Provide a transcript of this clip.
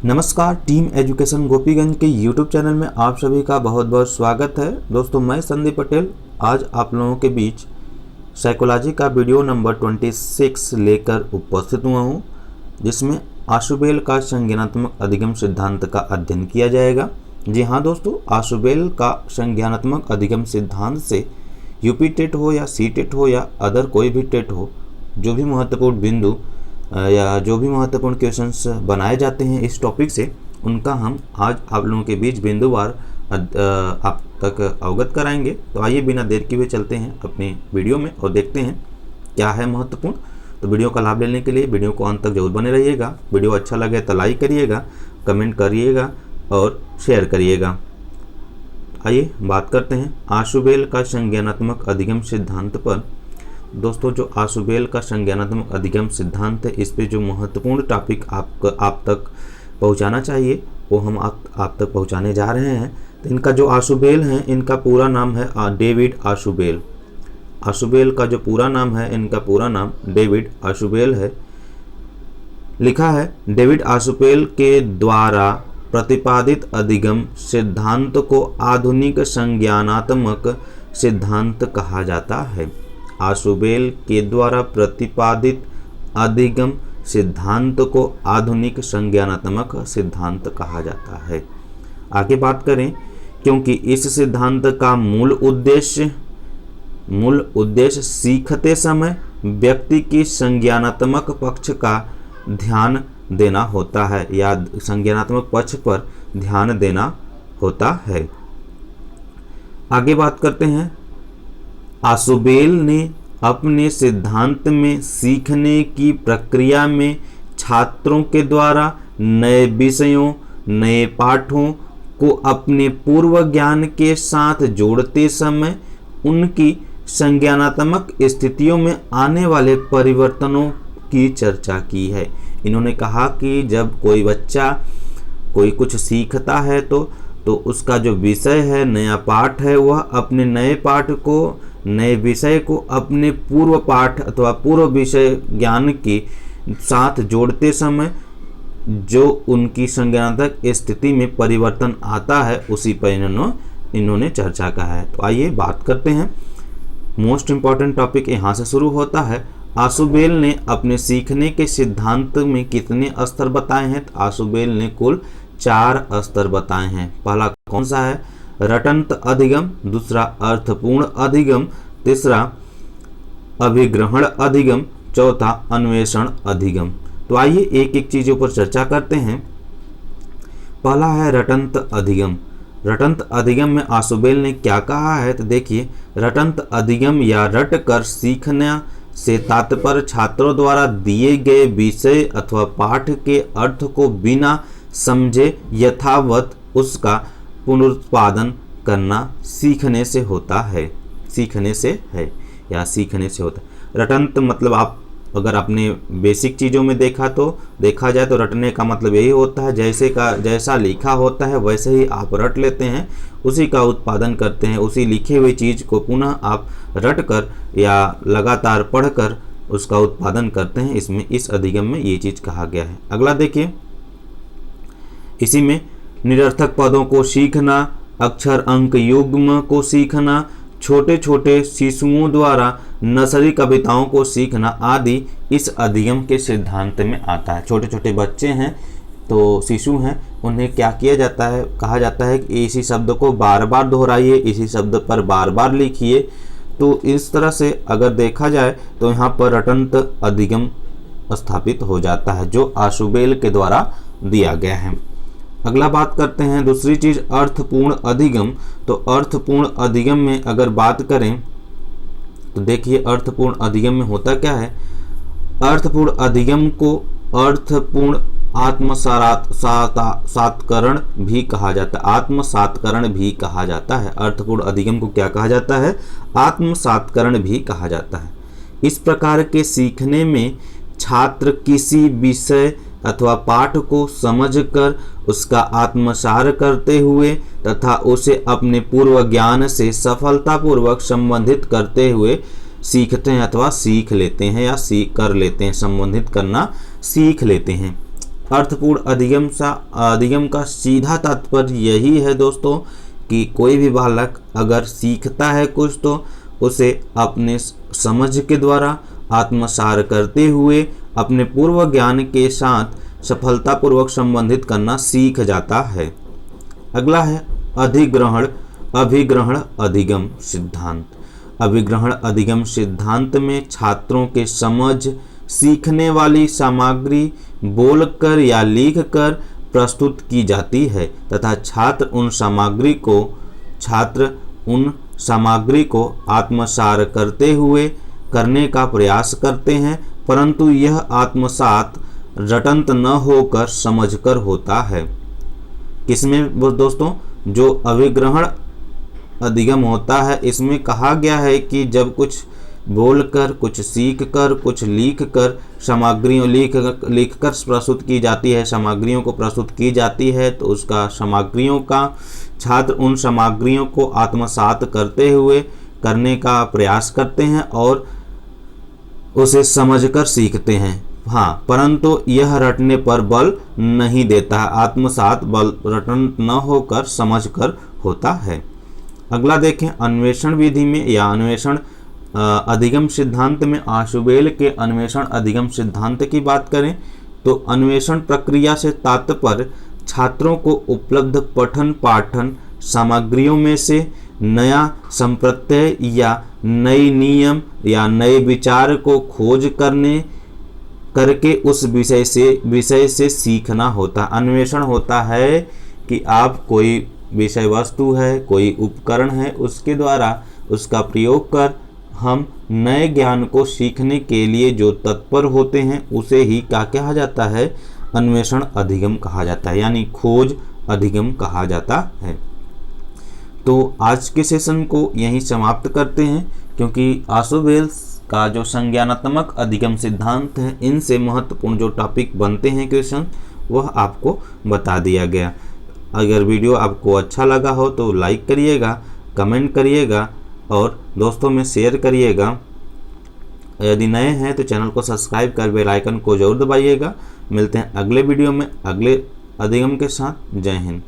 नमस्कार, team education Gopiganj के YouTube channel में आप सभी का बहुत बहुत स्वागत है। दोस्तों, मैं संदीप पटेल आज आप लोगों के बीच साइकोलॉजी का वीडियो नंबर 26 लेकर उपस्थित हुआ हूं, जिसमें आशुबेल का संज्ञानात्मक अधिगम सिद्धांत का अध्ययन किया जाएगा। जी हाँ दोस्तों, आशुबेल का संज्ञानात्मक अधिगम सिद्धांत से यूपी टेट हो या सी टेट हो या अदर कोई भी टेट हो, जो भी महत्वपूर्ण बिंदु या जो भी महत्वपूर्ण क्वेश्चंस बनाए जाते हैं इस टॉपिक से, उनका हम आज आप लोगों के बीच बिंदुवार आप तक अवगत कराएंगे। तो आइए बिना देर किए हुए चलते हैं अपनी वीडियो में और देखते हैं क्या है महत्वपूर्ण। तो वीडियो का लाभ लेने के लिए वीडियो को अंत तक जरूर बने रहिएगा। वीडियो अच्छा लगे तो लाइक करिएगा, कमेंट करिएगा और शेयर करिएगा। आइए बात करते हैं आशुबेल का संज्ञानात्मक अधिगम सिद्धांत पर। दोस्तों, जो आशुबेल का संज्ञानात्मक अधिगम सिद्धांत है, इस पे जो महत्वपूर्ण टॉपिक आप तक पहुंचाना चाहिए वो हम आप तक पहुंचाने जा रहे हैं। तो इनका जो आशुबेल है, इनका पूरा नाम है डेविड आशुबेल। आशुबेल का जो पूरा नाम है, इनका पूरा नाम डेविड आशुबेल है। लिखा है, डेविड आशुबेल के द्वारा प्रतिपादित अधिगम सिद्धांत को आधुनिक संज्ञानात्मक सिद्धांत कहा जाता है। आशुबेल के द्वारा प्रतिपादित अधिगम सिद्धांत को आधुनिक संज्ञानात्मक सिद्धांत कहा जाता है। आगे बात करें, क्योंकि इस सिद्धांत का मूल उद्देश्य सीखते समय व्यक्ति की संज्ञानात्मक पक्ष का ध्यान देना होता है या संज्ञानात्मक पक्ष पर ध्यान देना होता है। आगे बात करते हैं, आशुबेल ने अपने सिद्धांत में सीखने की प्रक्रिया में छात्रों के द्वारा नए विषयों, नए पाठों को अपने पूर्व ज्ञान के साथ जोड़ते समय उनकी संज्ञानात्मक स्थितियों में आने वाले परिवर्तनों की चर्चा की है। इन्होंने कहा कि जब कोई बच्चा कोई कुछ सीखता है तो उसका जो विषय है, नया पाठ है, वह अपने नए पाठ को, नए विषय को अपने पूर्व पाठ अथवा पूर्व विषय ज्ञान के साथ जोड़ते समय जो उनकी संज्ञानात्मक स्थिति में परिवर्तन आता है, उसी पर इन्होंने चर्चा कहा है। तो आइए बात करते हैं। मोस्ट इम्पॉर्टेंट टॉपिक यहाँ से शुरू होता है। आशुबेल ने अपने सीखने के सिद्धांत में कितने स्तर बताए हैं? तो आशुबेल ने कुल 4 स्तर बताए हैं। पहला कौन सा है? रटंत अधिगम, दूसरा अर्थपूर्ण अधिगम, तीसरा अभिग्रहण अधिगम, चौथा अन्वेषण अधिगम। तो आइए एक एक चीजों पर चर्चा करते हैं। पहला है रटंत अधिगम। रटंत अधिगम में आशुबेल ने क्या कहा है? तो देखिए, रटंत अधिगम या रट कर सीखना से तात्पर्य छात्रों द्वारा दिए गए विषय अथवा पाठ के अर्थ को बिना समझे यथावत उसका पुनरुत्पादन करना सीखने से होता है। सीखने से है या सीखने से होता है। रटंत मतलब आप अगर अपने बेसिक चीज़ों में देखा जाए तो रटने का मतलब यही होता है, जैसा लिखा होता है वैसे ही आप रट लेते हैं, उसी का उत्पादन करते हैं, उसी लिखे हुई चीज़ को पुनः आप रट कर या लगातार पढ़कर उसका उत्पादन करते हैं। इसमें इस अधिगम में ये चीज़ कहा गया है। अगला देखिए, इसी में निरर्थक पदों को सीखना, अक्षर अंक युग्म को सीखना, छोटे छोटे शिशुओं द्वारा नर्सरी कविताओं को सीखना आदि इस अधिगम के सिद्धांत में आता है। छोटे छोटे बच्चे हैं तो शिशु हैं, उन्हें क्या किया जाता है? कहा जाता है कि इसी शब्द को बार बार दोहराइए, इसी शब्द पर बार बार लिखिए। तो इस तरह से अगर देखा जाए तो यहाँ पर रटंत अधिगम स्थापित हो जाता है, जो आशुबेल के द्वारा दिया गया है। अगला बात करते हैं, दूसरी चीज अर्थपूर्ण अधिगम। तो अर्थपूर्ण अधिगम में अगर बात करें तो देखिए, अर्थपूर्ण अधिगम में होता क्या है? अर्थपूर्ण अधिगम को अर्थपूर्ण आत्मसात्करण भी कहा जाता है। आत्मसात्करण भी कहा जाता है। अर्थपूर्ण अधिगम को क्या कहा जाता है? आत्मसात्करण भी कहा जाता है। इस प्रकार के सीखने में छात्र किसी विषय अथवा पाठ को समझकर उसका आत्मसार करते हुए तथा उसे अपने पूर्व ज्ञान से सफलतापूर्वक संबंधित करते हुए सीखते हैं अथवा सीख लेते हैं या सीख कर लेते हैं। संबंधित करना सीख लेते हैं। अर्थपूर्ण अधिगम का सीधा तात्पर्य यही है दोस्तों कि कोई भी बालक अगर सीखता है कुछ तो उसे अपने समझ के द्वारा आत्मसार करते हुए अपने पूर्व ज्ञान के साथ सफलतापूर्वक संबंधित करना सीख जाता है। अगला है अभिग्रहण अधिगम सिद्धांत। अभिग्रहण अधिगम सिद्धांत में छात्रों के समझ सीखने वाली सामग्री बोलकर या लिखकर प्रस्तुत की जाती है तथा छात्र उन सामग्री को आत्मसात करने का प्रयास करते हैं, परंतु यह आत्मसात रटंत न होकर समझकर होता है। किसमें दोस्तों? जो अभिग्रहण अधिगम होता है इसमें कहा गया है कि जब कुछ बोलकर, कुछ सीखकर, कुछ लिखकर सामग्रियों लिखकर प्रस्तुत की जाती है, सामग्रियों को प्रस्तुत की जाती है, तो उसका सामग्रियों का छात्र उन सामग्रियों को आत्मसात करने का प्रयास करते हैं और उसे समझकर सीखते हैं। हाँ, परंतु यह रटने पर बल नहीं देता है, आत्मसात बल रटन न होकर समझकर होता है। अगला देखें, अन्वेषण विधि में या अन्वेषण अधिगम सिद्धांत में आशुबेल के अन्वेषण अधिगम सिद्धांत की बात करें तो अन्वेषण प्रक्रिया से तात्पर्य छात्रों को उपलब्ध पठन पाठन सामग्रियों में से नया संप्रत्यय या नई नियम या नए विचार को खोज करके उस विषय से सीखना होता। अन्वेषण होता है कि आप कोई विषय वस्तु है, कोई उपकरण है, उसके द्वारा उसका प्रयोग कर हम नए ज्ञान को सीखने के लिए जो तत्पर होते हैं उसे ही क्या कहा जाता है? अन्वेषण अधिगम कहा जाता है, यानी खोज अधिगम कहा जाता है। तो आज के सेशन को यहीं समाप्त करते हैं, क्योंकि आशुबेल का जो संज्ञानात्मक अधिगम सिद्धांत है इनसे महत्वपूर्ण जो टॉपिक बनते हैं क्वेश्चन वह आपको बता दिया गया। अगर वीडियो आपको अच्छा लगा हो तो लाइक करिएगा, कमेंट करिएगा और दोस्तों में शेयर करिएगा। यदि नए हैं तो चैनल को सब्सक्राइब कर बेल आइकन को जरूर दबाइएगा। मिलते हैं अगले वीडियो में अगले अधिगम के साथ। जय हिंद।